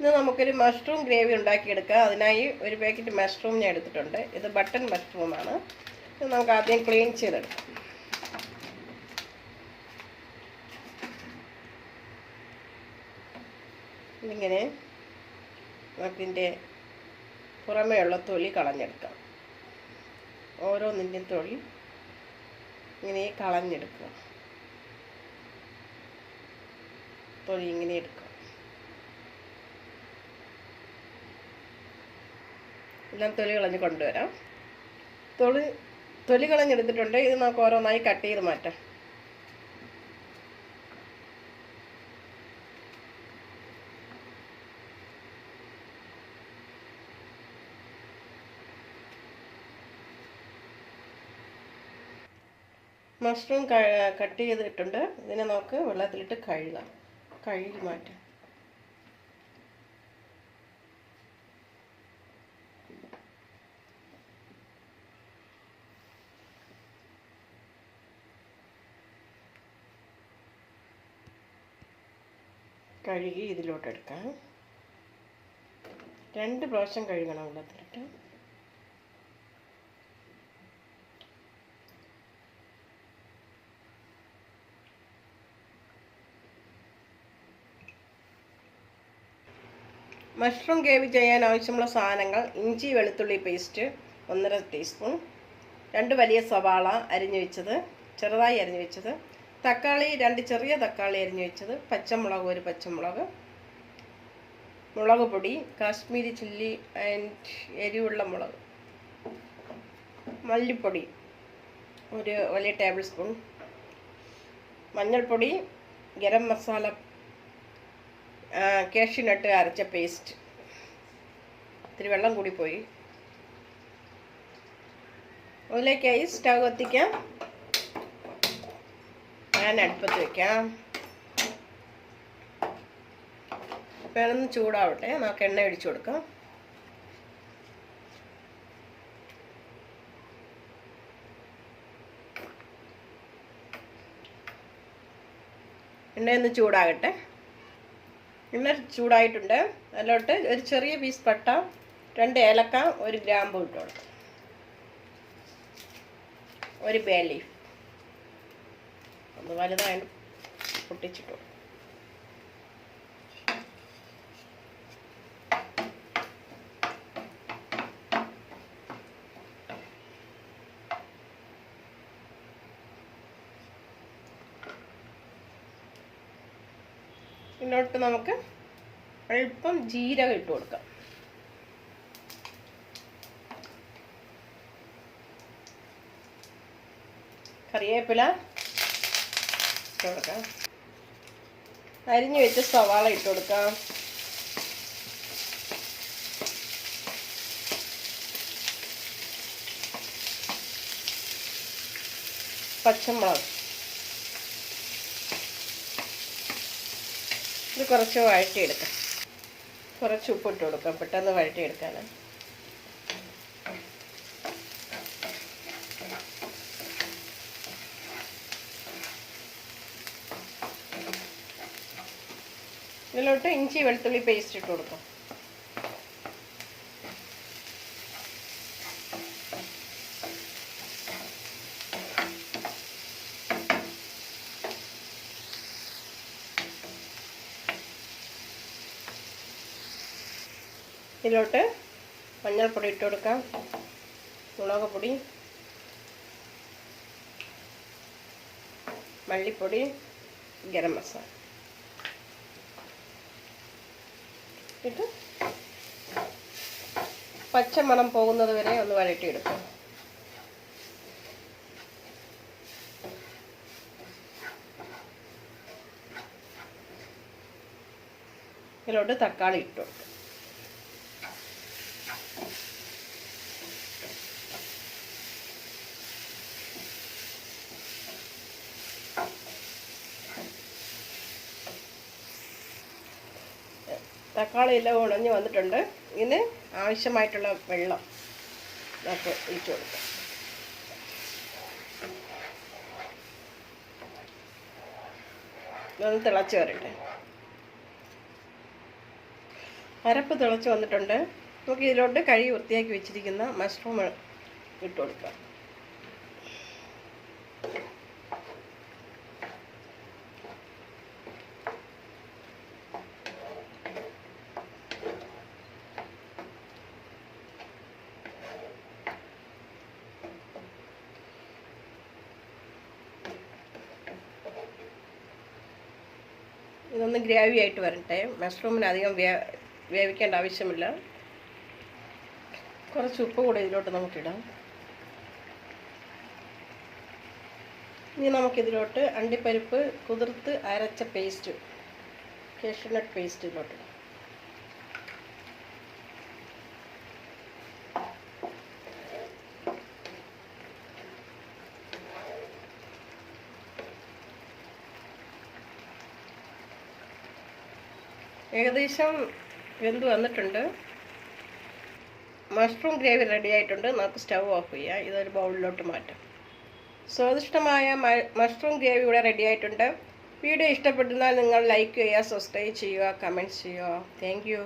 ഇന്ന് നമുക്കൊരു mushroom gravy ഉണ്ടാക്കിയെടുക്കാം. അതിനായി ഒരു പാക്കറ്റ് മഷ്റൂം ഞാൻ എടുത്തിട്ടുണ്ട്. ഇത് ബട്ടൺ മഷ്റൂമാണ്. ഇത് നമുക്ക് ആദ്യം ക്ലീൻ ചെയ്തെടുക്കാം. ഇതിങ്ങനെ നമുക്കിതിൻ്റെ പുറമേയുള്ള തൊലി കളഞ്ഞെടുക്കാം. ഓരോന്നിൻ്റെയും തൊലി ഇങ്ങനെ കളഞ്ഞെടുക്കുക. തൊലി ഇങ്ങനെ എടുക്കുക. എല്ലാം തൊലി കളഞ്ഞ് കൊണ്ടുവരാം. തൊലി കളഞ്ഞെടുത്തിട്ടുണ്ട്. ഇത് നമുക്ക് ഓരോന്നായി കട്ട് ചെയ്ത് മാറ്റാം. മഷ്റൂം കട്ട് ചെയ്തിട്ടുണ്ട്. ഇതിനെ നമുക്ക് വെള്ളത്തിലിട്ട് കഴുകി മാറ്റാം. കഴുകി ഇതിലോട്ടെടുക്കാം. 2 പ്രാവശ്യം കഴുകണം വെള്ളത്തിലിട്ട്. മഷ്റൂം ഗ്രേവി ചെയ്യാൻ ആവശ്യമുള്ള സാധനങ്ങൾ: ഇഞ്ചി വെളുത്തുള്ളി പേസ്റ്റ് 1.5 ടീസ്പൂൺ, 2 വലിയ സവാള അരിഞ്ഞു വെച്ചത്, ചെറുതായി അരിഞ്ഞു വെച്ചത്, തക്കാളി 2 ചെറിയ തക്കാളി അരിഞ്ഞു വെച്ചത്, പച്ചമുളക് 1 പച്ചമുളക്, മുളക് പൊടി കാശ്മീരി ചില്ലി ആൻഡ് എരിവുള്ള മുളക്, മല്ലിപ്പൊടി 1 വലിയ ടേബിൾ സ്പൂൺ, മഞ്ഞൾപ്പൊടി, ഗരം മസാല, കാഷ്യൂനട്ട് അരച്ച പേസ്റ്റ്. ഇത്തിരി വെള്ളം കൂടി പോയി. അതിലേക്കായി സ്റ്റൗ കത്തിക്കാം. പാൻ അടുപ്പത്ത് വയ്ക്കാം. പാനൊന്ന് ചൂടാവട്ടെ. നമുക്ക് എണ്ണ ഒഴിച്ചു കൊടുക്കാം. എണ്ണയൊന്ന് ചൂടാകട്ടെ. എണ്ണ ചൂടായിട്ടുണ്ട്. അതിലോട്ട് ഒരു ചെറിയ പീസ് പട്ട, 2 ഏലക്ക, 1 ഗ്രാമ്പു ഇട്ട് കൊടുക്കാം. 1 ബേ ലീഫ് ഒന്ന് വലുതായിട്ട് പൊട്ടിച്ചിട്ടു. ഇതിലോട്ട് നമുക്ക് അല്പം ജീരകം ഇട്ട് കൊടുക്കാം. കറിവേപ്പില ഇട്ട് കൊടുക്കാം. അരിഞ്ഞു വെച്ച് സവാള ഇട്ട് കൊടുക്കാം. പച്ചമുളക് ഇത് കുറച്ച് വഴറ്റിയെടുക്കാം. കുറച്ച് ഉപ്പിട്ട് കൊടുക്കാം, പെട്ടെന്ന് വഴറ്റിയെടുക്കാൻ. ഇതിലോട്ട് ഇഞ്ചി വെളുത്തുള്ളി പേസ്റ്റ് ഇട്ട് കൊടുക്കാം. ഇതിലോട്ട് മഞ്ഞൾപ്പൊടി ഇട്ട് കൊടുക്കാം, മുളക് പൊടി, മല്ലിപ്പൊടി, ഗരം മസാല ഇട്ട് പച്ചമണം പോകുന്നത് വരെ ഒന്ന് വഴറ്റിയെടുക്കാം. ഇതിലോട്ട് തക്കാളി ഇട്ടു. തക്കാളി എല്ലാം ഉണഞ്ഞ് വന്നിട്ടുണ്ട്. ഇതിന് ആവശ്യമായിട്ടുള്ള വെള്ളം നമുക്ക് ഒഴിച്ചു കൊടുക്കാം. ഇതൊന്ന് തിളച്ച് വരട്ടെ. അരപ്പ് തിളച്ച് വന്നിട്ടുണ്ട്. നമുക്ക് ഇതിലോട്ട് കഴുകി വൃത്തിയാക്കി വെച്ചിരിക്കുന്ന മഷ്റൂം ഇട്ട് കൊടുക്കാം. ഇതൊന്ന് ഗ്രേവി ആയിട്ട് വരട്ടെ. മഷ്റൂമിന് അധികം വേവിക്കേണ്ട ആവശ്യമില്ല. കുറച്ച് ഉപ്പ് കൂടെ ഇതിലോട്ട് നമുക്കിടാം. ഇനി നമുക്കിതിലോട്ട് അണ്ടിപ്പരിപ്പ് കുതിർത്ത് അരച്ച പേസ്റ്റ്, കാഷ്യൂനട്ട് പേസ്റ്റ് ഇതിലോട്ട് ഇടാം. ഏകദേശം വെന്ത് വന്നിട്ടുണ്ട്. മഷ്റൂം ഗ്രേവി റെഡി ആയിട്ടുണ്ട്. നമുക്ക് സ്റ്റൗ ഓഫ് ചെയ്യാം. ഇതൊരു ബൗളിലോട്ട് മാറ്റാം. സ്വാദിഷ്ടമായ മഷ്റൂം ഗ്രേവി ഇവിടെ റെഡി ആയിട്ടുണ്ട്. വീഡിയോ ഇഷ്ടപ്പെട്ടാൽ നിങ്ങൾ ലൈക്ക് ചെയ്യുക, സബ്സ്ക്രൈബ് ചെയ്യുക, കമൻറ്റ്സ് ചെയ്യുക. Thank you.